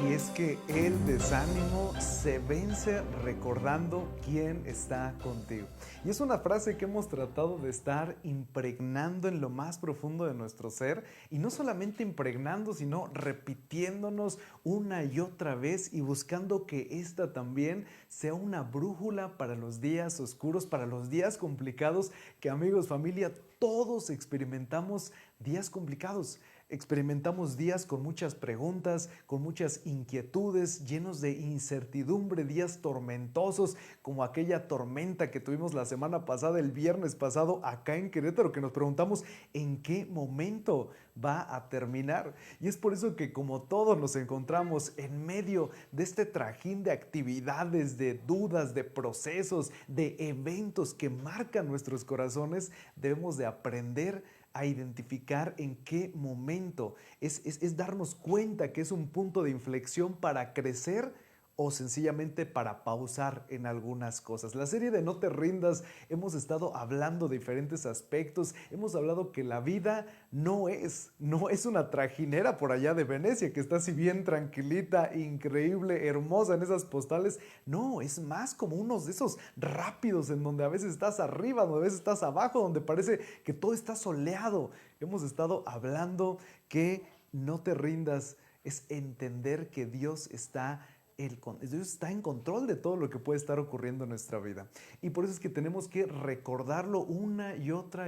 Y es que el desánimo se vence recordando quién está contigo. Y es una frase que hemos tratado de estar impregnando en lo más profundo de nuestro ser. Y no solamente impregnando, sino repitiéndonos una y otra vez y buscando que esta también sea una brújula para los días oscuros, para los días complicados, que amigos, familia, todos experimentamos días complicados. Experimentamos días con muchas preguntas, con muchas inquietudes, llenos de incertidumbre, días tormentosos, como aquella tormenta que tuvimos la semana pasada, el viernes pasado, acá en Querétaro, que nos preguntamos en qué momento va a terminar. Y es por eso que, como todos nos encontramos en medio de este trajín de actividades, de dudas, de procesos, de eventos que marcan nuestros corazones, debemos de aprender a identificar en qué momento. Es darnos cuenta que es un punto de inflexión para crecer o sencillamente para pausar en algunas cosas. La serie de No te rindas, hemos estado hablando de diferentes aspectos, hemos hablado que la vida no es una trajinera por allá de Venecia, que está así bien tranquilita, increíble, hermosa en esas postales. No, es más como unos de esos rápidos en donde a veces estás arriba, donde a veces estás abajo, donde parece que todo está soleado. Hemos estado hablando que no te rindas es entender que Dios está en control de todo lo que puede estar ocurriendo en nuestra vida. Y por eso es que tenemos que recordarlo una y otra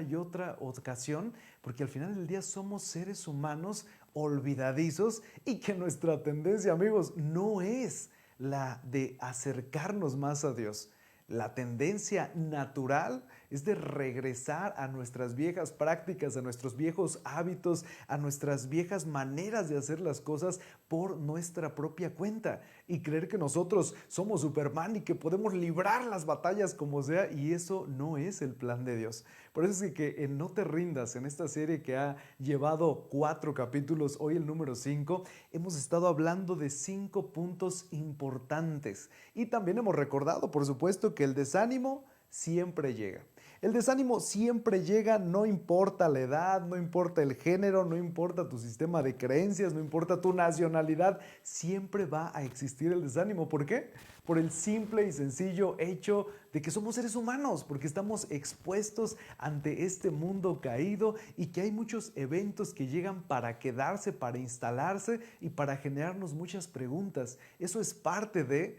ocasión, porque al final del día somos seres humanos olvidadizos y que nuestra tendencia, amigos, no es la de acercarnos más a Dios. La tendencia natural es de regresar a nuestras viejas prácticas, a nuestros viejos hábitos, a nuestras viejas maneras de hacer las cosas por nuestra propia cuenta y creer que nosotros somos Superman y que podemos librar las batallas como sea, y eso no es el plan de Dios. Por eso es que en No te rindas, en esta serie que ha llevado 4 capítulos, hoy el número 5, hemos estado hablando de 5 puntos importantes y también hemos recordado, por supuesto, que el desánimo siempre llega. El desánimo siempre llega, no importa la edad, no importa el género, no importa tu sistema de creencias, no importa tu nacionalidad, siempre va a existir el desánimo. ¿Por qué? Por el simple y sencillo hecho de que somos seres humanos, porque estamos expuestos ante este mundo caído y que hay muchos eventos que llegan para quedarse, para instalarse y para generarnos muchas preguntas. Eso es parte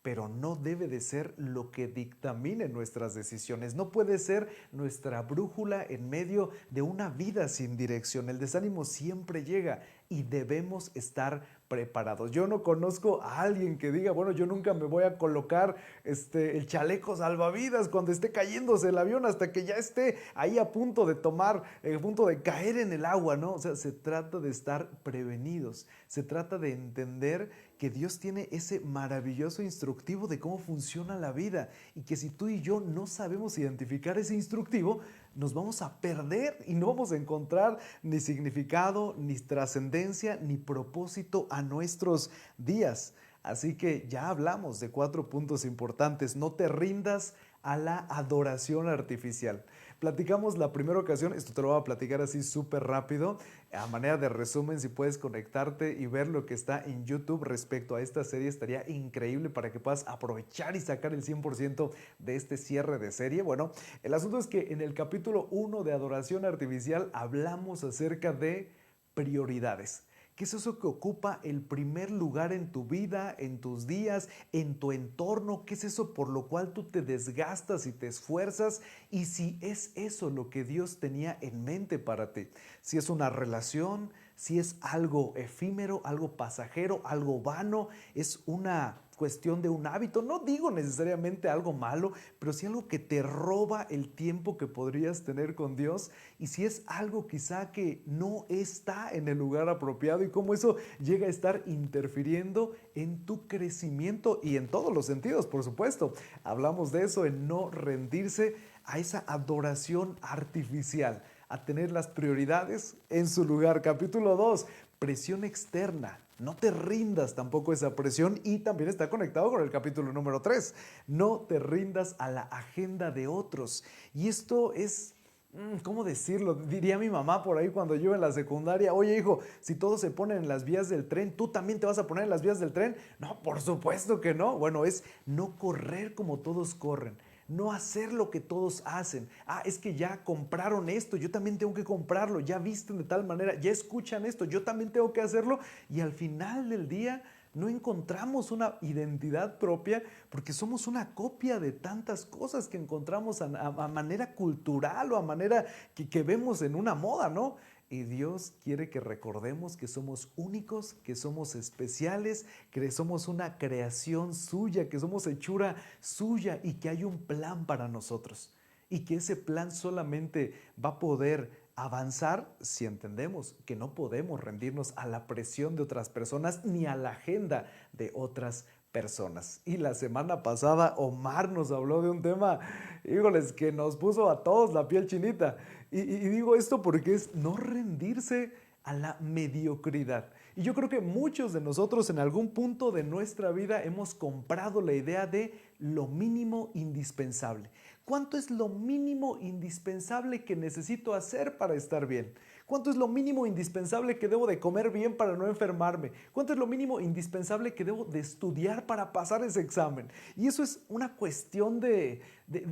pero no debe de ser lo que dictamine nuestras decisiones. No puede ser nuestra brújula en medio de una vida sin dirección. El desánimo siempre llega y debemos estar preparados. Yo no conozco a alguien que diga, bueno, yo nunca me voy a colocar el chaleco salvavidas cuando esté cayéndose el avión hasta que ya esté ahí a punto de a punto de caer en el agua, ¿no? O sea, se trata de estar prevenidos, se trata de entender que Dios tiene ese maravilloso instructivo de cómo funciona la vida y que si tú y yo no sabemos identificar ese instructivo, nos vamos a perder y no vamos a encontrar ni significado, ni trascendencia, ni propósito a nuestros días. Así que ya hablamos de 4 puntos importantes. No te rindas a la adoración artificial. Platicamos la primera ocasión, esto te lo voy a platicar así súper rápido, a manera de resumen. Si puedes conectarte y ver lo que está en YouTube respecto a esta serie, estaría increíble para que puedas aprovechar y sacar el 100% de este cierre de serie. Bueno, el asunto es que en el capítulo 1 de Adoración Artificial hablamos acerca de prioridades. ¿Qué es eso que ocupa el primer lugar en tu vida, en tus días, en tu entorno? ¿Qué es eso por lo cual tú te desgastas y te esfuerzas? Y si es eso lo que Dios tenía en mente para ti. Si es una relación, si es algo efímero, algo pasajero, algo vano, es una cuestión de un hábito, no digo necesariamente algo malo, pero sí algo que te roba el tiempo que podrías tener con Dios, y si es algo quizá que no está en el lugar apropiado y cómo eso llega a estar interfiriendo en tu crecimiento y en todos los sentidos, por supuesto. Hablamos de eso, en no rendirse a esa adoración artificial, a tener las prioridades en su lugar. Capítulo 2, presión externa. No te rindas tampoco a esa presión, y también está conectado con el capítulo número 3. No te rindas a la agenda de otros. Y esto es ¿Cómo decirlo? Diría mi mamá por ahí cuando yo en la secundaria, oye hijo, si todos se ponen en las vías del tren, ¿tú también te vas a poner en las vías del tren? No, por supuesto que no. Bueno, es no correr como todos corren, no hacer lo que todos hacen. Ah, es que ya compraron esto, yo también tengo que comprarlo, ya visten de tal manera, ya escuchan esto, yo también tengo que hacerlo. Y al final del día no encontramos una identidad propia porque somos una copia de tantas cosas que encontramos a manera cultural o a manera que vemos en una moda, ¿no? Y Dios quiere que recordemos que somos únicos, que somos especiales, que somos una creación suya, que somos hechura suya y que hay un plan para nosotros. Y que ese plan solamente va a poder avanzar si entendemos que no podemos rendirnos a la presión de otras personas ni a la agenda de otras personas. Y la semana pasada Omar nos habló de un tema, híjoles, que nos puso a todos la piel chinita. Y digo esto porque es no rendirse a la mediocridad. Y yo creo que muchos de nosotros en algún punto de nuestra vida hemos comprado la idea de lo mínimo indispensable. ¿Cuánto es lo mínimo indispensable que necesito hacer para estar bien? ¿Cuánto es lo mínimo indispensable que debo de comer bien para no enfermarme? ¿Cuánto es lo mínimo indispensable que debo de estudiar para pasar ese examen? Y eso es una cuestión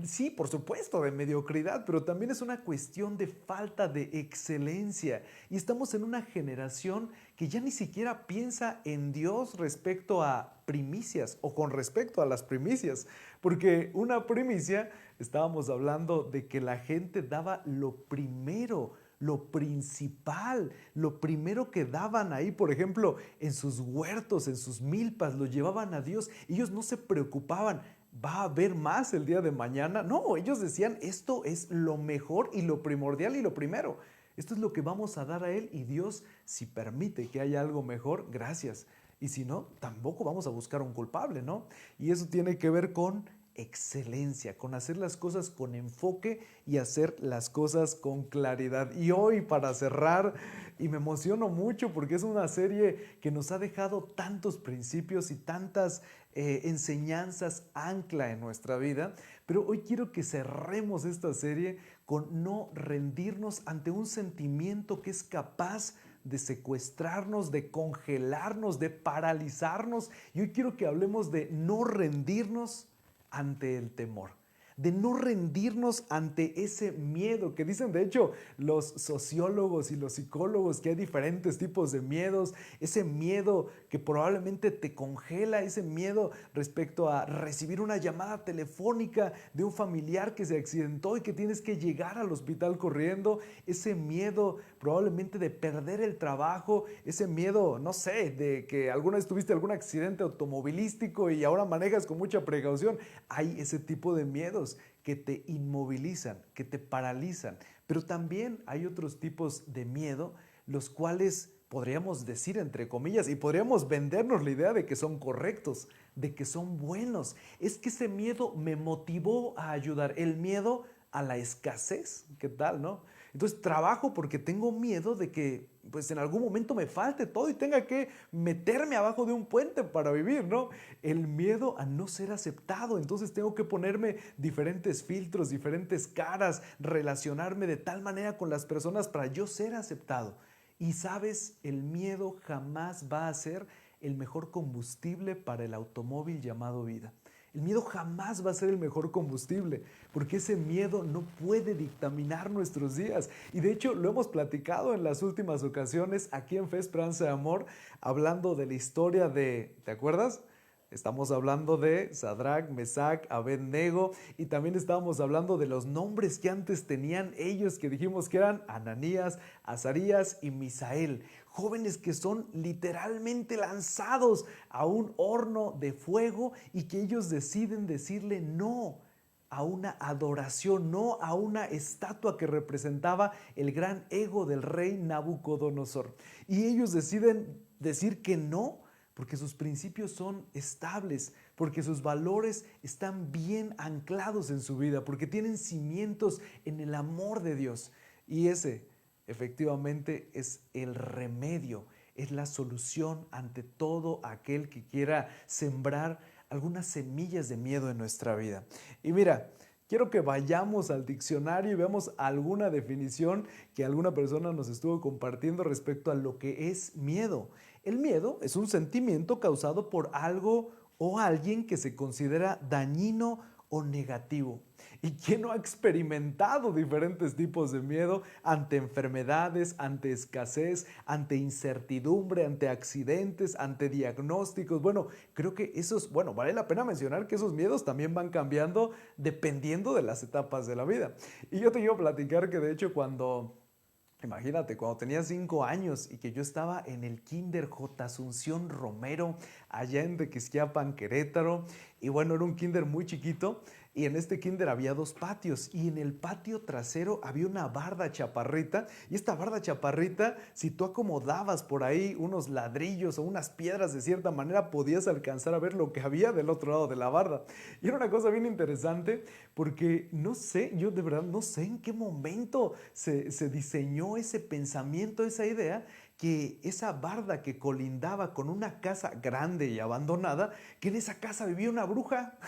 sí, por supuesto, de mediocridad, pero también es una cuestión de falta de excelencia. Y estamos en una generación que ya ni siquiera piensa en Dios respecto a primicias o con respecto a las primicias, porque una primicia, estábamos hablando de que la gente daba lo primero, lo principal, lo primero que daban ahí, por ejemplo, en sus huertos, en sus milpas, lo llevaban a Dios. Ellos no se preocupaban, ¿va a haber más el día de mañana? No, ellos decían, esto es lo mejor y lo primordial y lo primero. Esto es lo que vamos a dar a Él y Dios, si permite que haya algo mejor, gracias. Y si no, tampoco vamos a buscar un culpable, ¿no? Y eso tiene que ver con excelencia, con hacer las cosas con enfoque y hacer las cosas con claridad. Y hoy para cerrar, y me emociono mucho porque es una serie que nos ha dejado tantos principios y tantas enseñanzas ancla en nuestra vida, pero hoy quiero que cerremos esta serie con no rendirnos ante un sentimiento que es capaz de secuestrarnos, de congelarnos, de paralizarnos. Y hoy quiero que hablemos de no rendirnos ante el temor, de no rendirnos ante ese miedo que dicen de hecho los sociólogos y los psicólogos que hay diferentes tipos de miedos, ese miedo que probablemente te congela, ese miedo respecto a recibir una llamada telefónica de un familiar que se accidentó y que tienes que llegar al hospital corriendo, ese miedo probablemente de perder el trabajo, ese miedo, no sé, de que alguna vez tuviste algún accidente automovilístico y ahora manejas con mucha precaución. Hay ese tipo de miedos que te inmovilizan, que te paralizan, pero también hay otros tipos de miedo, los cuales podríamos decir entre comillas y podríamos vendernos la idea de que son correctos, de que son buenos. Es que ese miedo me motivó a ayudar, el miedo a la escasez, ¿qué tal, no? Entonces trabajo porque tengo miedo de que pues en algún momento me falte todo y tenga que meterme abajo de un puente para vivir, ¿no? El miedo a no ser aceptado, entonces tengo que ponerme diferentes filtros, diferentes caras, relacionarme de tal manera con las personas para yo ser aceptado. Y sabes, el miedo jamás va a ser el mejor combustible para el automóvil llamado vida. El miedo jamás va a ser el mejor combustible, porque ese miedo no puede dictaminar nuestros días. Y de hecho lo hemos platicado en las últimas ocasiones aquí en Fe, Esperanza y Amor, hablando de la historia de, ¿te acuerdas? Estamos hablando de Sadrach, Mesach, Abed-Nego y también estábamos hablando de los nombres que antes tenían ellos que dijimos que eran Ananías, Azarías y Misael. Jóvenes que son literalmente lanzados a un horno de fuego y que ellos deciden decirle no a una adoración, no a una estatua que representaba el gran ego del rey Nabucodonosor. Y ellos deciden decir que no porque sus principios son estables, porque sus valores están bien anclados en su vida, porque tienen cimientos en el amor de Dios. Y ese efectivamente es el remedio, es la solución ante todo aquel que quiera sembrar algunas semillas de miedo en nuestra vida. Y mira, quiero que vayamos al diccionario y veamos alguna definición que alguna persona nos estuvo compartiendo respecto a lo que es miedo. El miedo es un sentimiento causado por algo o alguien que se considera dañino o negativo. ¿Y quién no ha experimentado diferentes tipos de miedo ante enfermedades, ante escasez, ante incertidumbre, ante accidentes, ante diagnósticos? Bueno, creo que vale la pena mencionar que esos miedos también van cambiando dependiendo de las etapas de la vida. Y yo te quiero platicar que de hecho imagínate, cuando tenía 5 años y que yo estaba en el Kinder J. Asunción Romero, allá en Tequisquiapan, Querétaro, y bueno, era un kinder muy chiquito, y en este kinder había 2 patios, y en el patio trasero había una barda chaparrita, y esta barda chaparrita, si tú acomodabas por ahí unos ladrillos o unas piedras de cierta manera, podías alcanzar a ver lo que había del otro lado de la barda. Y era una cosa bien interesante, porque no sé, yo de verdad no sé en qué momento se diseñó ese pensamiento, esa idea, que esa barda que colindaba con una casa grande y abandonada, que en esa casa vivía una bruja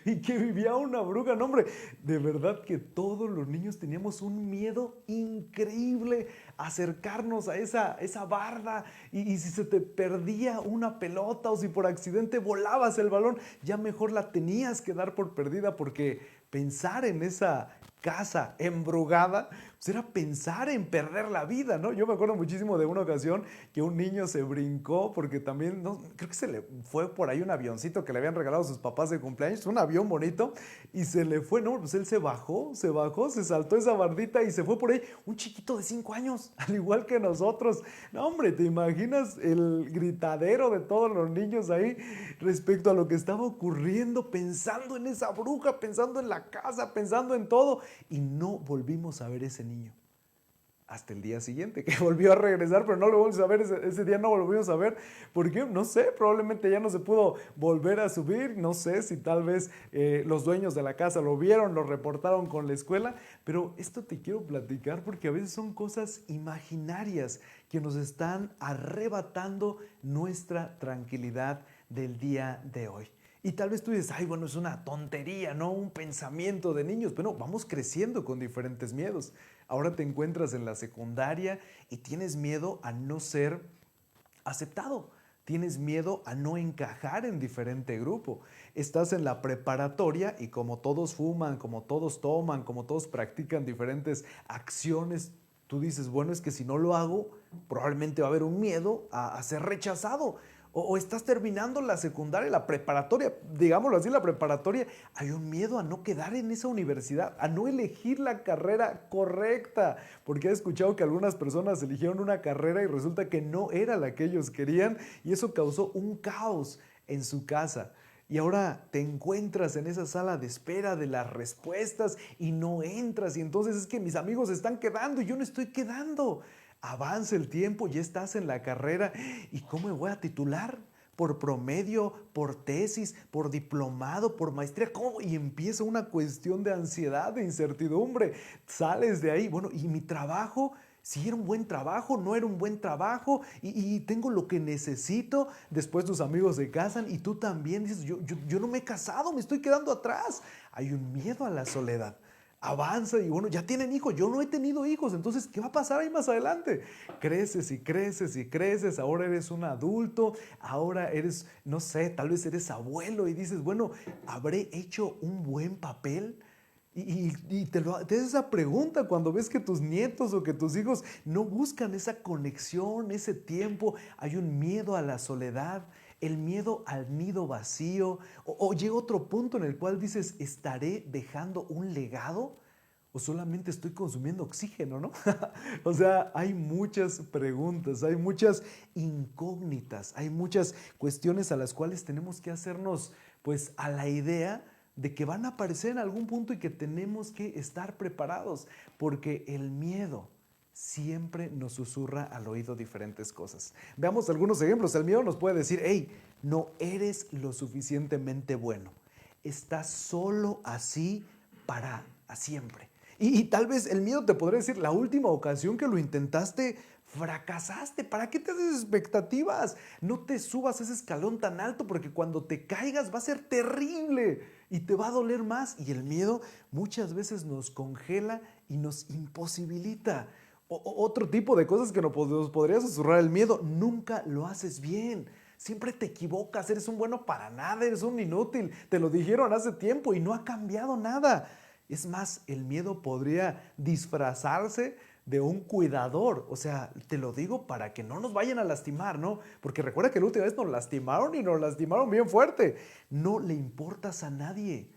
y que vivía una bruja. No, hombre, de verdad que todos los niños teníamos un miedo increíble a acercarnos a esa barda y si se te perdía una pelota o si por accidente volabas el balón, ya mejor la tenías que dar por perdida porque pensar en esa casa embrujada, pues era pensar en perder la vida, ¿no? Yo me acuerdo muchísimo de una ocasión que un niño se brincó porque también, no, creo que se le fue por ahí un avioncito que le habían regalado a sus papás de cumpleaños, un avión bonito, y se le fue, no, pues él se saltó esa bardita y se fue por ahí, un chiquito de 5 años, al igual que nosotros. No, hombre, ¿te imaginas el gritadero de todos los niños ahí respecto a lo que estaba ocurriendo, pensando en esa bruja, pensando en la casa, pensando en todo? Y no volvimos a ver ese niño hasta el día siguiente, que volvió a regresar, pero no lo volvimos a ver, ese día no lo volvimos a ver, porque no sé, probablemente ya no se pudo volver a subir, no sé si tal vez los dueños de la casa lo vieron, lo reportaron con la escuela, pero esto te quiero platicar porque a veces son cosas imaginarias que nos están arrebatando nuestra tranquilidad del día de hoy. Y tal vez tú dices, ay, bueno, es una tontería, ¿no? Un pensamiento de niños. Pero vamos creciendo con diferentes miedos. Ahora te encuentras en la secundaria y tienes miedo a no ser aceptado. Tienes miedo a no encajar en diferente grupo. Estás en la preparatoria y como todos fuman, como todos toman, como todos practican diferentes acciones, tú dices, bueno, es que si no lo hago, probablemente va a haber un miedo a ser rechazado. O estás terminando la secundaria, la preparatoria, digámoslo así, la preparatoria, hay un miedo a no quedar en esa universidad, a no elegir la carrera correcta, porque he escuchado que algunas personas eligieron una carrera y resulta que no era la que ellos querían y eso causó un caos en su casa. Y ahora te encuentras en esa sala de espera de las respuestas y no entras y entonces es que mis amigos están quedando y yo no estoy quedando. Avanza el tiempo, ya estás en la carrera. ¿Y cómo me voy a titular? ¿Por promedio, por tesis, por diplomado, por maestría? ¿Cómo? Y empieza una cuestión de ansiedad, de incertidumbre. Sales de ahí, bueno, ¿y mi trabajo? Si era un buen trabajo, no era un buen trabajo y tengo lo que necesito. Después tus amigos se casan y tú también dices, yo no me he casado, me estoy quedando atrás. Hay un miedo a la soledad. Avanza y bueno, ya tienen hijos, yo no he tenido hijos, entonces, ¿qué va a pasar ahí más adelante? Creces y creces y creces, ahora eres un adulto, ahora eres, no sé, tal vez eres abuelo y dices, bueno, ¿habré hecho un buen papel? Y te haces esa pregunta cuando ves que tus nietos o que tus hijos no buscan esa conexión, ese tiempo. Hay un miedo a la soledad, el miedo al nido vacío. O llega otro punto en el cual dices, ¿estaré dejando un legado? ¿O solamente estoy consumiendo oxígeno, no? O sea, hay muchas preguntas, hay muchas incógnitas, hay muchas cuestiones a las cuales tenemos que hacernos, pues, a la idea de que van a aparecer en algún punto y que tenemos que estar preparados, porque el miedo siempre nos susurra al oído diferentes cosas. Veamos algunos ejemplos. El miedo nos puede decir, hey, no eres lo suficientemente bueno. Estás solo así para siempre. Y tal vez el miedo te podría decir, la última ocasión que lo intentaste, fracasaste. ¿Para qué te haces expectativas? No te subas a ese escalón tan alto porque cuando te caigas va a ser terrible y te va a doler más. Y el miedo muchas veces nos congela y nos imposibilita. Otro tipo de cosas que nos podría susurrar el miedo, nunca lo haces bien. Siempre te equivocas, eres un bueno para nada, eres un inútil. Te lo dijeron hace tiempo y no ha cambiado nada. Es más, el miedo podría disfrazarse de un cuidador. O sea, te lo digo para que no nos vayan a lastimar, ¿no? Porque recuerda que la última vez nos lastimaron y nos lastimaron bien fuerte. No le importas a nadie.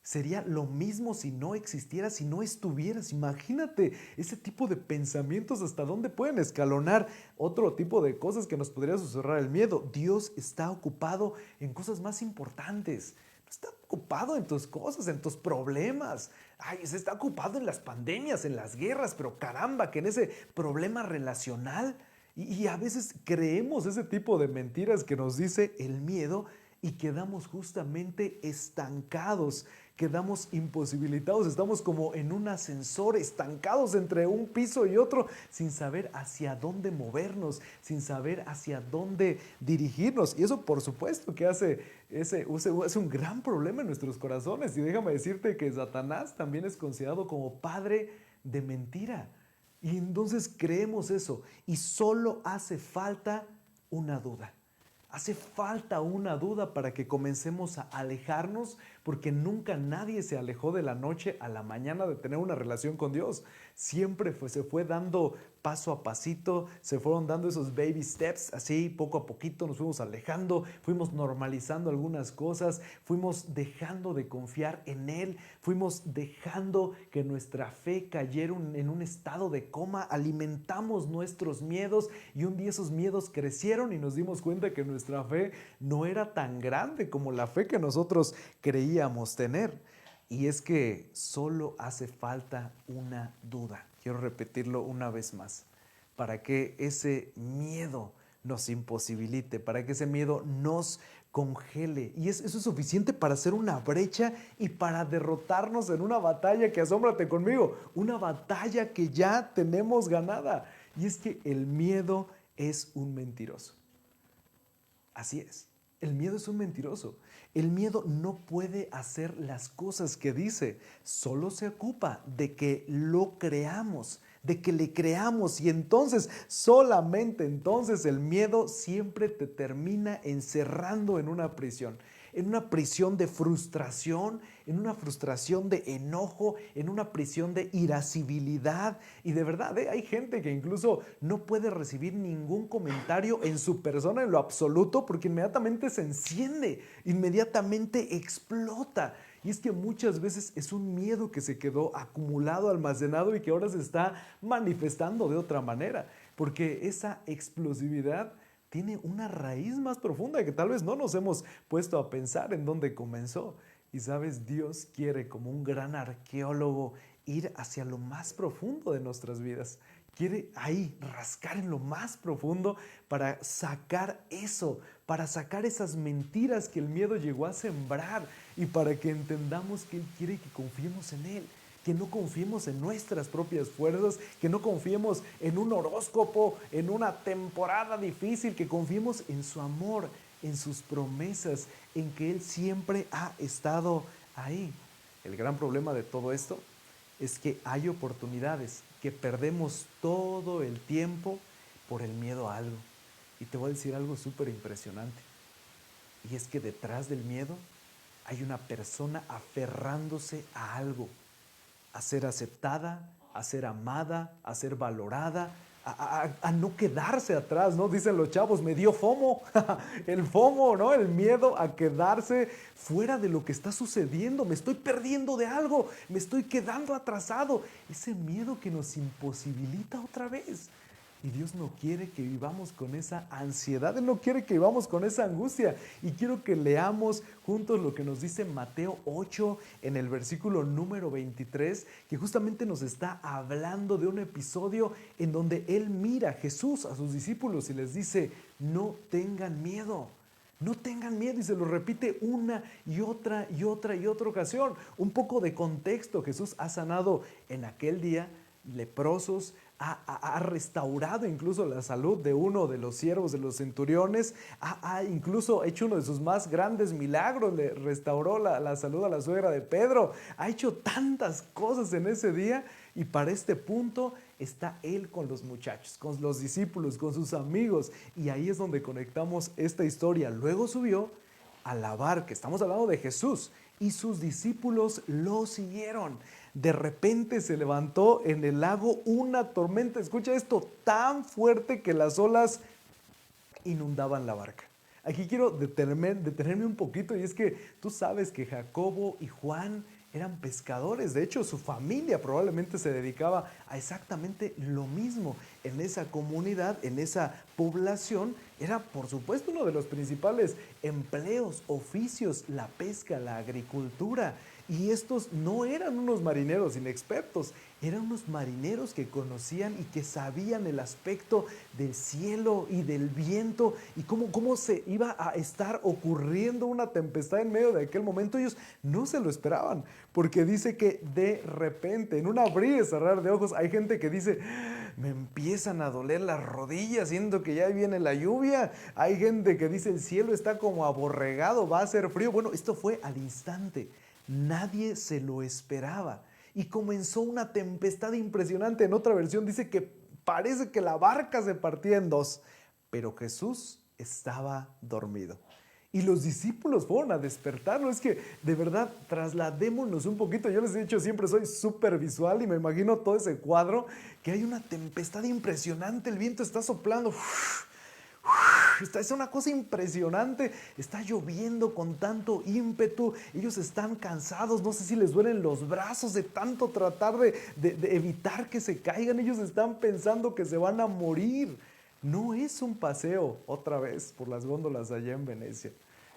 Sería lo mismo si no existieras, si no estuvieras. Imagínate ese tipo de pensamientos hasta dónde pueden escalonar. Otro tipo de cosas que nos podría susurrar el miedo. Dios está ocupado en cosas más importantes. No está ocupado en tus cosas, en tus problemas. Ay, se está ocupado en las pandemias, en las guerras, pero caramba, que en ese problema relacional. Y a veces creemos ese tipo de mentiras que nos dice el miedo y quedamos justamente estancados, quedamos imposibilitados, estamos como en un ascensor, estancados entre un piso y otro, sin saber hacia dónde movernos, sin saber hacia dónde dirigirnos. Y eso por supuesto que es un gran problema en nuestros corazones. Y déjame decirte que Satanás también es considerado como padre de mentira. Y entonces creemos eso y solo hace falta una duda. Hace falta una duda para que comencemos a alejarnos, porque nunca nadie se alejó de la noche a la mañana de tener una relación con Dios. Siempre se fue dando paso a pasito, se fueron dando esos baby steps, así poco a poquito nos fuimos alejando, fuimos normalizando algunas cosas, fuimos dejando de confiar en Él, fuimos dejando que nuestra fe cayera en un estado de coma, alimentamos nuestros miedos y un día esos miedos crecieron y nos dimos cuenta que nuestra fe no era tan grande como la fe que nosotros creíamos tener. Y es que solo hace falta una duda. Quiero repetirlo una vez más. Para que ese miedo nos imposibilite, para que ese miedo nos congele. Y eso es suficiente para hacer una brecha y para derrotarnos en una batalla que, asómbrate conmigo, una batalla que ya tenemos ganada. Y es que el miedo es un mentiroso. Así es. El miedo es un mentiroso. El miedo no puede hacer las cosas que dice. Solo se ocupa de que lo creamos, de que le creamos. Y entonces, solamente entonces, el miedo siempre te termina encerrando en una prisión. En una prisión de frustración, en una frustración de enojo, en una prisión de irascibilidad. Y de verdad, hay gente que incluso no puede recibir ningún comentario en su persona en lo absoluto porque inmediatamente se enciende, inmediatamente explota. Y es que muchas veces es un miedo que se quedó acumulado, almacenado y que ahora se está manifestando de otra manera, porque esa explosividad tiene una raíz más profunda que tal vez no nos hemos puesto a pensar en dónde comenzó. Y sabes, Dios quiere, como un gran arqueólogo, ir hacia lo más profundo de nuestras vidas. Quiere ahí rascar en lo más profundo para sacar eso, para sacar esas mentiras que el miedo llegó a sembrar y para que entendamos que Él quiere que confiemos en Él, que no confiemos en nuestras propias fuerzas, que no confiemos en un horóscopo, en una temporada difícil, que confiemos en su amor, en sus promesas, en que Él siempre ha estado ahí. El gran problema de todo esto es que hay oportunidades que perdemos todo el tiempo por el miedo a algo. Y te voy a decir algo súper impresionante. Y es que detrás del miedo hay una persona aferrándose a algo, a ser aceptada, a ser amada, a ser valorada, a no quedarse atrás, ¿no? Dicen los chavos, me dio FOMO, el FOMO, ¿no? El miedo a quedarse fuera de lo que está sucediendo, me estoy perdiendo de algo, me estoy quedando atrasado, ese miedo que nos imposibilita otra vez. Y Dios no quiere que vivamos con esa ansiedad, Él no quiere que vivamos con esa angustia. Y quiero que leamos juntos lo que nos dice Mateo 8 en el versículo número 23, que justamente nos está hablando de un episodio en donde Él mira a Jesús, a sus discípulos y les dice, no tengan miedo. No tengan miedo, y se lo repite una y otra y otra y otra ocasión. Un poco de contexto: Jesús ha sanado en aquel día leprosos, ha restaurado incluso la salud de uno de los siervos de los centuriones, ha incluso hecho uno de sus más grandes milagros, le restauró la salud a la suegra de Pedro. Ha hecho tantas cosas en ese día, y para este punto está Él con los muchachos, con los discípulos, con sus amigos, y ahí es donde conectamos esta historia. Luego subió a la barca, estamos hablando de Jesús, y sus discípulos lo siguieron. De repente se levantó en el lago una tormenta, escucha esto, tan fuerte que las olas inundaban la barca. Aquí quiero detenerme un poquito, y es que tú sabes que Jacobo y Juan eran pescadores. De hecho, su familia probablemente se dedicaba a exactamente lo mismo. En esa comunidad, en esa población, era por supuesto uno de los principales empleos, oficios, la pesca, la agricultura. Y estos no eran unos marineros inexpertos, eran unos marineros que conocían y que sabían el aspecto del cielo y del viento, y cómo se iba a estar ocurriendo una tempestad en medio de aquel momento. Ellos no se lo esperaban, porque dice que de repente, en un abrir y cerrar de ojos, hay gente que dice: me empiezan a doler las rodillas, siento que ya viene la lluvia. Hay gente que dice: el cielo está como aborregado, va a hacer frío. Bueno, esto fue al instante. Nadie se lo esperaba, y comenzó una tempestad impresionante. En otra versión dice que parece que la barca se partía en dos, pero Jesús estaba dormido. Y los discípulos fueron a despertarlo. Es que de verdad, trasladémonos un poquito. Yo les he dicho, siempre soy súper visual, y me imagino todo ese cuadro, que hay una tempestad impresionante, el viento está soplando, es una cosa impresionante, está lloviendo con tanto ímpetu, ellos están cansados, no sé si les duelen los brazos de tanto tratar de evitar que se caigan. Ellos están pensando que se van a morir. No es un paseo otra vez por las góndolas allá en Venecia,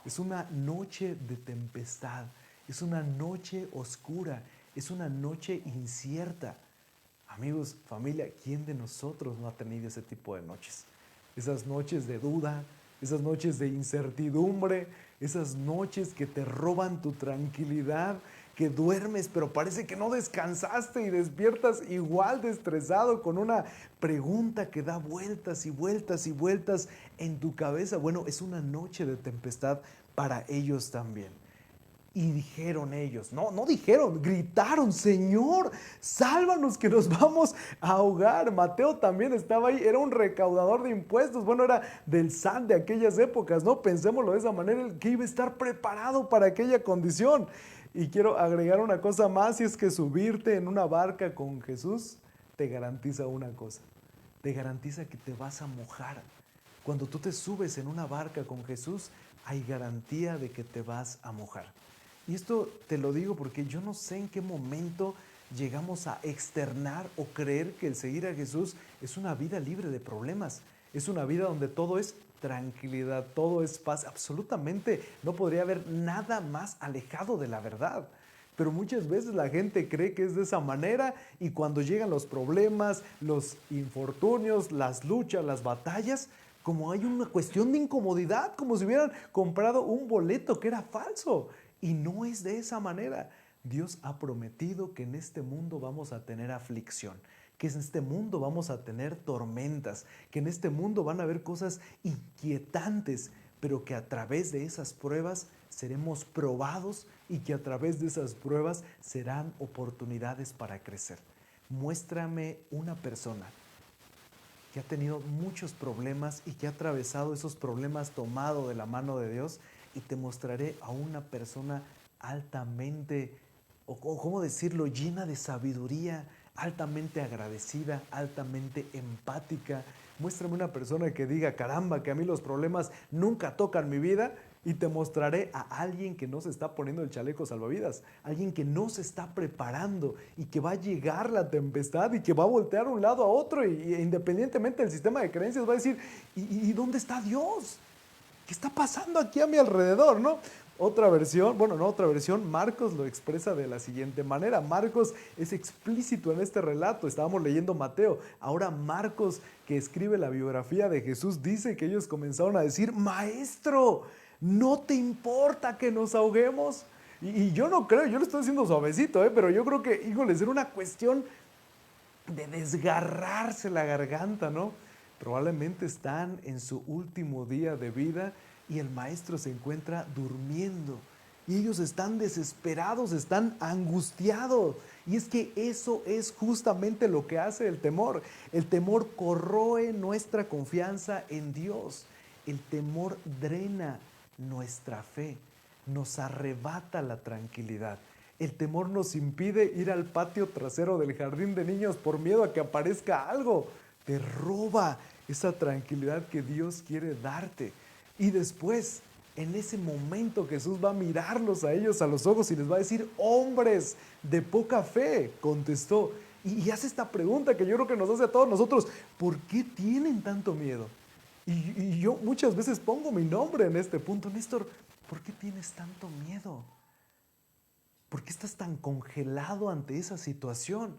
es una noche de tempestad, es una noche oscura, es una noche incierta. Amigos, familia, ¿quién de nosotros no ha tenido ese tipo de noches? Esas noches de duda, esas noches de incertidumbre, esas noches que te roban tu tranquilidad, que duermes pero parece que no descansaste y despiertas igual de estresado con una pregunta que da vueltas y vueltas y vueltas en tu cabeza. Bueno, es una noche de tempestad para ellos también. Y dijeron ellos, no dijeron, gritaron: Señor, sálvanos que nos vamos a ahogar. Mateo también estaba ahí, era un recaudador de impuestos, bueno, era del SAT de aquellas épocas, ¿no? Pensémoslo de esa manera, el que iba a estar preparado para aquella condición. Y quiero agregar una cosa más, y es que subirte en una barca con Jesús te garantiza una cosa, te garantiza que te vas a mojar. Cuando tú te subes en una barca con Jesús, hay garantía de que te vas a mojar. Y esto te lo digo porque yo no sé en qué momento llegamos a externar o creer que el seguir a Jesús es una vida libre de problemas, es una vida donde todo es tranquilidad, todo es paz. Absolutamente no podría haber nada más alejado de la verdad. Pero muchas veces la gente cree que es de esa manera, y cuando llegan los problemas, los infortunios, las luchas, las batallas, como hay una cuestión de incomodidad, como si hubieran comprado un boleto que era falso. Y no es de esa manera. Dios ha prometido que en este mundo vamos a tener aflicción, que en este mundo vamos a tener tormentas, que en este mundo van a haber cosas inquietantes, pero que a través de esas pruebas seremos probados, y que a través de esas pruebas serán oportunidades para crecer. Muéstrame una persona que ha tenido muchos problemas y que ha atravesado esos problemas tomado de la mano de Dios, y te mostraré a una persona altamente, o cómo decirlo, llena de sabiduría, altamente agradecida, altamente empática. Muéstrame una persona que diga: caramba, que a mí los problemas nunca tocan mi vida. Y te mostraré a alguien que no se está poniendo el chaleco salvavidas, alguien que no se está preparando, y que va a llegar la tempestad y que va a voltear de un lado a otro, y independientemente del sistema de creencias va a decir: ¿y dónde está Dios? ¿Qué está pasando aquí a mi alrededor, no? Otra versión, bueno, no otra versión, Marcos lo expresa de la siguiente manera. Marcos es explícito en este relato. Estábamos leyendo Mateo. Ahora Marcos, que escribe la biografía de Jesús, dice que ellos comenzaron a decir: Maestro, ¿No te importa que nos ahoguemos? Y yo no creo, yo lo estoy diciendo suavecito, pero yo creo que, híjole, era una cuestión de desgarrarse la garganta, ¿no? Probablemente están en su último día de vida y el maestro se encuentra durmiendo. Y ellos están desesperados, están angustiados. Y es que eso es justamente lo que hace el temor. El temor corroe nuestra confianza en Dios. El temor drena nuestra fe, nos arrebata la tranquilidad. El temor nos impide ir al patio trasero del jardín de niños por miedo a que aparezca algo. Te roba esa tranquilidad que Dios quiere darte. Y después, en ese momento, Jesús va a mirarlos a ellos a los ojos y les va a decir: hombres de poca fe, contestó. Y hace esta pregunta que yo creo que nos hace a todos nosotros: ¿por qué tienen tanto miedo? Y yo muchas veces pongo mi nombre en este punto. Néstor, ¿por qué tienes tanto miedo? ¿Por qué estás tan congelado ante esa situación?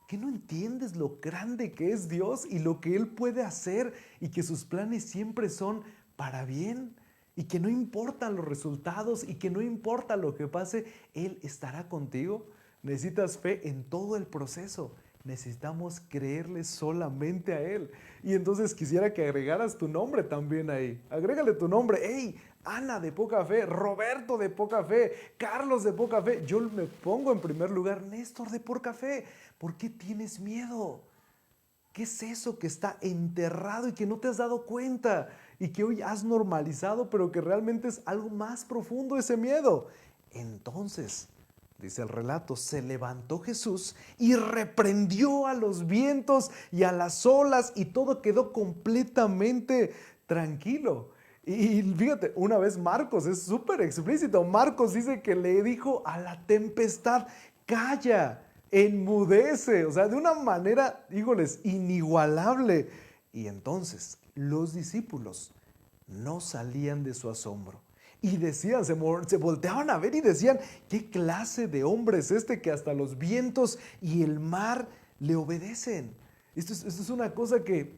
¿Que no entiendes lo grande que es Dios y lo que Él puede hacer y que sus planes siempre son para bien? Y que no importan los resultados y que no importa lo que pase, Él estará contigo. Necesitas fe en todo el proceso. Necesitamos creerle solamente a Él. Y entonces quisiera que agregaras tu nombre también ahí. Agrégale tu nombre. ¡Hey! Ana de poca fe, Roberto de poca fe, Carlos de poca fe. Yo me pongo en primer lugar, Néstor de poca fe. ¿Por qué tienes miedo? ¿Qué es eso que está enterrado y que no te has dado cuenta y que hoy has normalizado, pero que realmente es algo más profundo ese miedo? Entonces, dice el relato, se levantó Jesús y reprendió a los vientos y a las olas y todo quedó completamente tranquilo. Y fíjate, una vez Marcos es súper explícito. Marcos dice que le dijo a la tempestad: calla, enmudece. O sea, de una manera, híjoles, inigualable. Y entonces los discípulos no salían de su asombro. Y decían, se volteaban a ver y decían: ¿qué clase de hombre es este que hasta los vientos y el mar le obedecen? Esto es una cosa que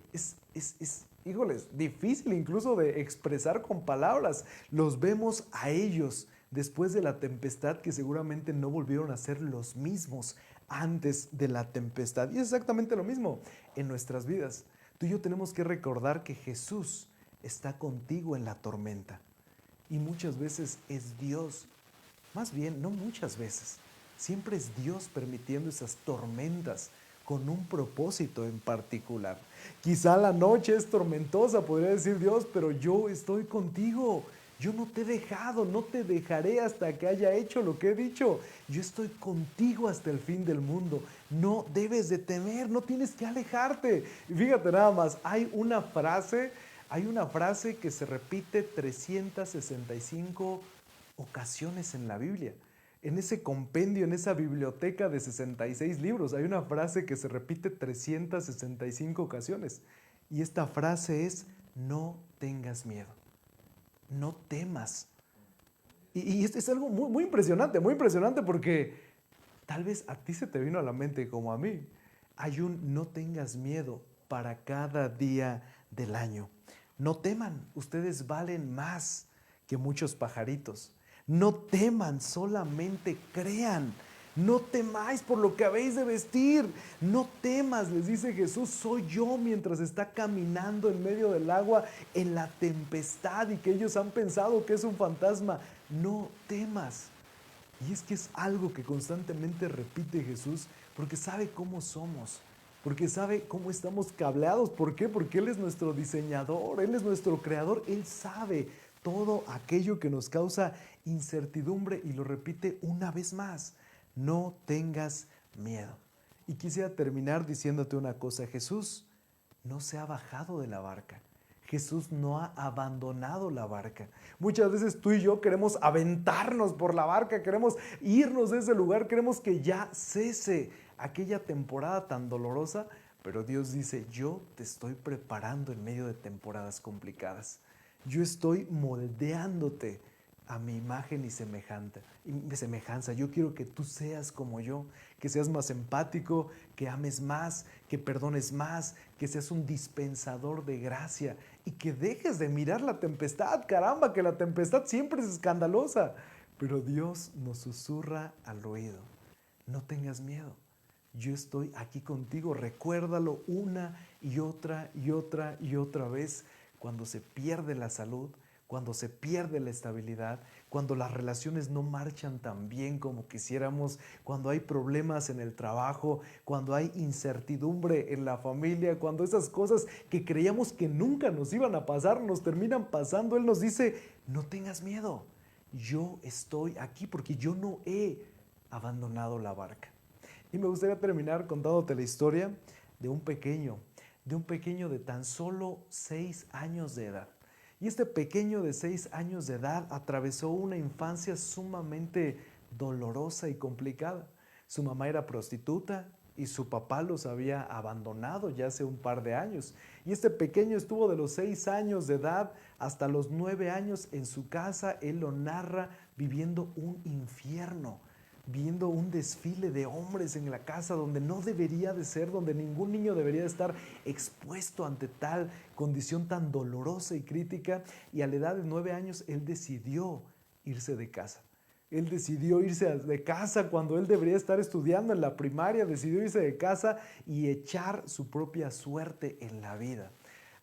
híjoles, difícil incluso de expresar con palabras. Los vemos a ellos después de la tempestad, que seguramente no volvieron a ser los mismos antes de la tempestad. Y es exactamente lo mismo en nuestras vidas. Tú y yo tenemos que recordar que Jesús está contigo en la tormenta. Y muchas veces es Dios, más bien, no muchas veces, siempre es Dios permitiendo esas tormentas con un propósito en particular. Quizá la noche es tormentosa, podría decir Dios, pero yo estoy contigo. Yo no te he dejado, no te dejaré hasta que haya hecho lo que he dicho. Yo estoy contigo hasta el fin del mundo. No debes de temer, no tienes que alejarte. Y fíjate nada más, hay una frase que se repite 365 ocasiones en la Biblia. En ese compendio, en esa biblioteca de 66 libros, hay una frase que se repite 365 ocasiones. Y esta frase es: no tengas miedo, no temas. Y es algo muy impresionante porque tal vez a ti se te vino a la mente como a mí. Hay un no tengas miedo para cada día del año. No teman, ustedes valen más que muchos pajaritos. No teman, solamente crean. No temáis por lo que habéis de vestir. No temas, les dice Jesús, soy yo, mientras está caminando en medio del agua en la tempestad y que ellos han pensado que es un fantasma. No temas. Y es que es algo que constantemente repite Jesús porque sabe cómo somos, porque sabe cómo estamos cableados. ¿Por qué? Porque Él es nuestro diseñador, Él es nuestro creador, Él sabe todo aquello que nos causa incertidumbre y lo repite una vez más: no tengas miedo. Y quisiera terminar diciéndote una cosa: Jesús no se ha bajado de la barca. Jesús no ha abandonado la barca. Muchas veces tú y yo queremos aventarnos por la barca, queremos irnos de ese lugar, queremos que ya cese aquella temporada tan dolorosa, pero Dios dice: yo te estoy preparando en medio de temporadas complicadas. Yo estoy moldeándote a mi imagen y semejanza. Yo quiero que tú seas como yo, que seas más empático, que ames más, que perdones más, que seas un dispensador de gracia y que dejes de mirar la tempestad. Caramba, que la tempestad siempre es escandalosa. Pero Dios nos susurra al oído. No tengas miedo. Yo estoy aquí contigo. Recuérdalo una y otra y otra y otra vez. Cuando se pierde la salud, cuando se pierde la estabilidad, cuando las relaciones no marchan tan bien como quisiéramos, cuando hay problemas en el trabajo, cuando hay incertidumbre en la familia, cuando esas cosas que creíamos que nunca nos iban a pasar nos terminan pasando, Él nos dice, no tengas miedo, yo estoy aquí porque yo no he abandonado la barca. Y me gustaría terminar contándote la historia de de un pequeño de tan solo 6 años de edad. Y este pequeño de 6 años de edad atravesó una infancia sumamente dolorosa y complicada. Su mamá era prostituta y su papá los había abandonado ya hace un par de años. Y este pequeño estuvo de los 6 años de edad hasta los 9 años en su casa. Él lo narra viviendo un infierno, viendo un desfile de hombres en la casa donde no debería de ser, donde ningún niño debería de estar expuesto ante tal condición tan dolorosa y crítica. Y a la edad de 9 años él decidió irse de casa. Él decidió irse de casa cuando él debería estar estudiando en la primaria, decidió irse de casa y echar su propia suerte en la vida.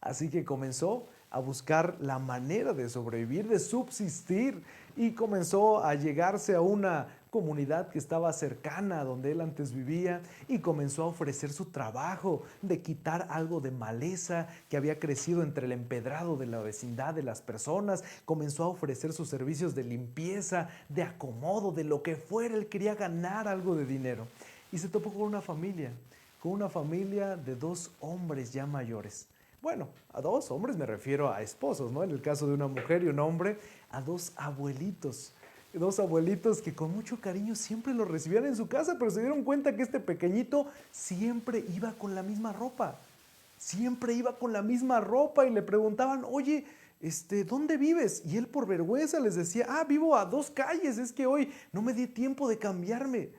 Así que comenzó a buscar la manera de sobrevivir, de subsistir, y comenzó a llegarse a una comunidad que estaba cercana a donde él antes vivía y comenzó a ofrecer su trabajo de quitar algo de maleza que había crecido entre el empedrado de la vecindad de las personas. Comenzó a ofrecer sus servicios de limpieza, de acomodo, de lo que fuera. Él quería ganar algo de dinero y se topó con una familia de 2 hombres ya mayores. Bueno, a 2 hombres me refiero a esposos, ¿no? En el caso de una mujer y un hombre, a 2 abuelitos. 2 abuelitos que con mucho cariño siempre lo recibían en su casa, pero se dieron cuenta que este pequeñito siempre iba con la misma ropa. Siempre iba con la misma ropa y le preguntaban, oye, ¿dónde vives? Y él por vergüenza les decía, vivo a 2 calles, es que hoy no me di tiempo de cambiarme.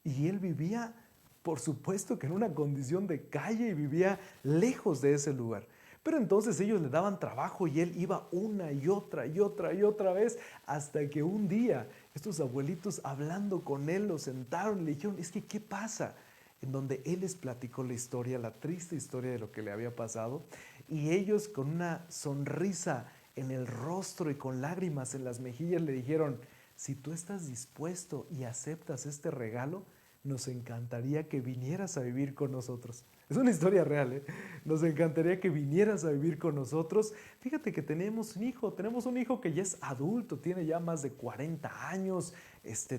Y él vivía, por supuesto que en una condición de calle y vivía lejos de ese lugar. Pero entonces ellos le daban trabajo y él iba una y otra y otra y otra vez hasta que un día estos abuelitos hablando con él lo sentaron y le dijeron, es que ¿qué pasa? En donde él les platicó la historia, la triste historia de lo que le había pasado y ellos con una sonrisa en el rostro y con lágrimas en las mejillas le dijeron, si tú estás dispuesto y aceptas este regalo, nos encantaría que vinieras a vivir con nosotros. Es una historia real, ¿eh? Nos encantaría que vinieras a vivir con nosotros. Fíjate que tenemos un hijo que ya es adulto, tiene ya más de 40 años,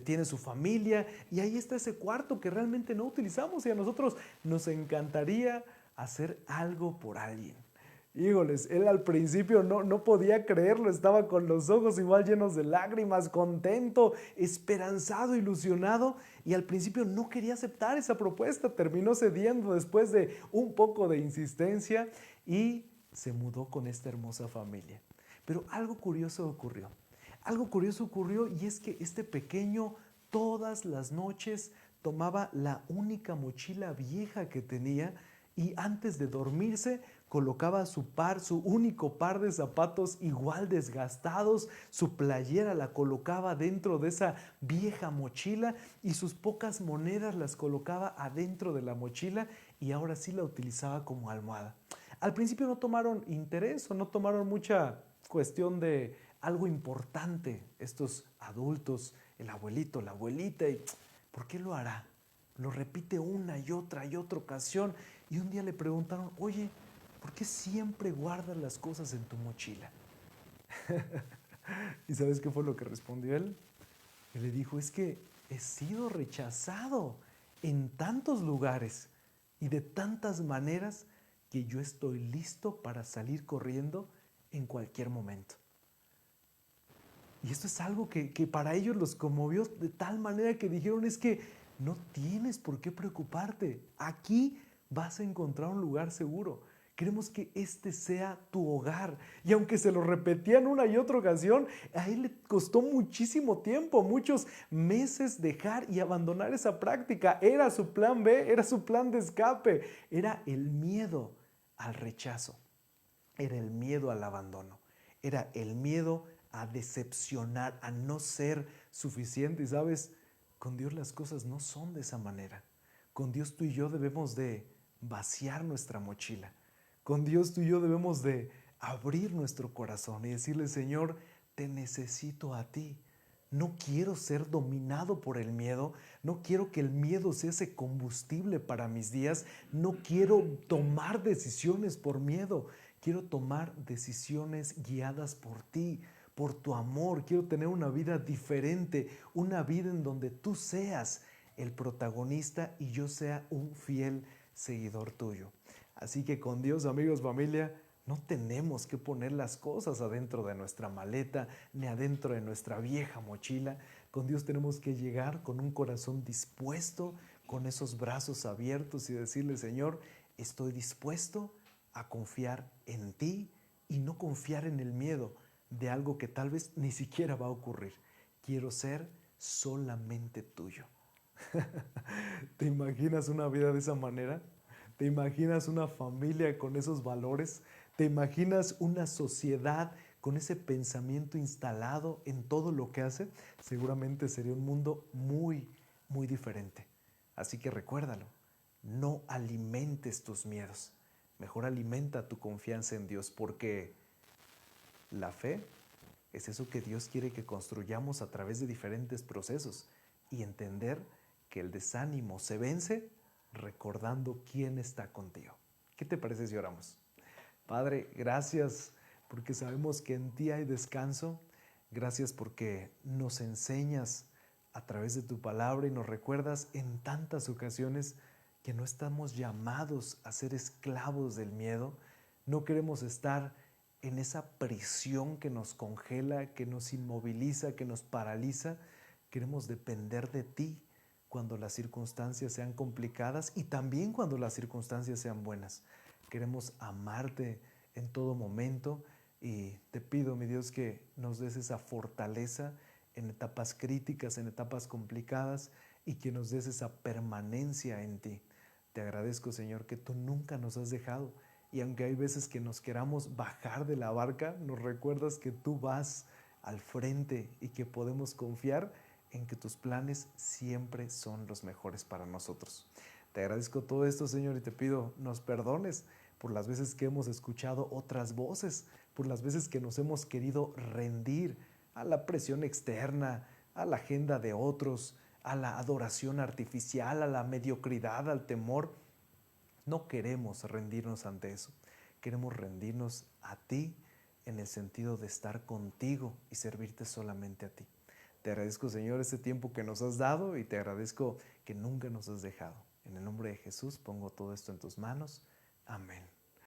tiene su familia y ahí está ese cuarto que realmente no utilizamos y a nosotros nos encantaría hacer algo por alguien. Híjoles, él al principio no podía creerlo, estaba con los ojos igual llenos de lágrimas, contento, esperanzado, ilusionado, y al principio no quería aceptar esa propuesta, terminó cediendo después de un poco de insistencia y se mudó con esta hermosa familia. Pero algo curioso ocurrió y es que este pequeño todas las noches tomaba la única mochila vieja que tenía y antes de dormirse colocaba su único par de zapatos igual desgastados, su playera la colocaba dentro de esa vieja mochila y sus pocas monedas las colocaba adentro de la mochila y ahora sí la utilizaba como almohada. Al principio no tomaron interés o no tomaron mucha cuestión de algo importante estos adultos, el abuelito, la abuelita, y ¿por qué lo hará? Lo repite una y otra ocasión y un día le preguntaron, oye, ¿por qué siempre guardas las cosas en tu mochila? ¿Y sabes qué fue lo que respondió él? Él le dijo, es que he sido rechazado en tantos lugares y de tantas maneras que yo estoy listo para salir corriendo en cualquier momento. Y esto es algo que para ellos los conmovió de tal manera que dijeron, es que no tienes por qué preocuparte. Aquí vas a encontrar un lugar seguro. Queremos que este sea tu hogar. Y aunque se lo repetían una y otra ocasión, a él le costó muchísimo tiempo, muchos meses dejar y abandonar esa práctica. Era su plan B, era su plan de escape. Era el miedo al rechazo, era el miedo al abandono, era el miedo a decepcionar, a no ser suficiente. Y sabes, con Dios las cosas no son de esa manera. Con Dios tú y yo debemos de vaciar nuestra mochila. Con Dios tú y yo debemos de abrir nuestro corazón y decirle, Señor, te necesito a ti. No quiero ser dominado por el miedo, no quiero que el miedo sea ese combustible para mis días, no quiero tomar decisiones por miedo, quiero tomar decisiones guiadas por ti, por tu amor. Quiero tener una vida diferente, una vida en donde tú seas el protagonista y yo sea un fiel seguidor tuyo. Así que con Dios, amigos, familia, no tenemos que poner las cosas adentro de nuestra maleta ni adentro de nuestra vieja mochila. Con Dios tenemos que llegar con un corazón dispuesto, con esos brazos abiertos y decirle, Señor, estoy dispuesto a confiar en ti y no confiar en el miedo de algo que tal vez ni siquiera va a ocurrir. Quiero ser solamente tuyo. ¿Te imaginas una vida de esa manera? ¿Te imaginas una familia con esos valores? ¿Te imaginas una sociedad con ese pensamiento instalado en todo lo que hace? Seguramente sería un mundo muy, muy diferente. Así que recuérdalo, no alimentes tus miedos. Mejor alimenta tu confianza en Dios, porque la fe es eso que Dios quiere que construyamos a través de diferentes procesos y entender que el desánimo se vence recordando quién está contigo. ¿Qué te parece si oramos? Padre, gracias porque sabemos que en ti hay descanso. Gracias porque nos enseñas a través de tu palabra y nos recuerdas en tantas ocasiones que no estamos llamados a ser esclavos del miedo. No queremos estar en esa prisión que nos congela, que nos inmoviliza, que nos paraliza. Queremos depender de ti cuando las circunstancias sean complicadas y también cuando las circunstancias sean buenas. Queremos amarte en todo momento y te pido, mi Dios, que nos des esa fortaleza en etapas críticas, en etapas complicadas, y que nos des esa permanencia en ti. Te agradezco, Señor, que tú nunca nos has dejado, y aunque hay veces que nos queramos bajar de la barca, nos recuerdas que tú vas al frente y que podemos confiar en que tus planes siempre son los mejores para nosotros. Te agradezco todo esto, Señor, y te pido nos perdones por las veces que hemos escuchado otras voces, por las veces que nos hemos querido rendir a la presión externa, a la agenda de otros, a la adoración artificial, a la mediocridad, al temor. No queremos rendirnos ante eso. Queremos rendirnos a ti en el sentido de estar contigo y servirte solamente a ti. Te agradezco, Señor, este tiempo que nos has dado, y te agradezco que nunca nos has dejado. En el nombre de Jesús pongo todo esto en tus manos. Amén.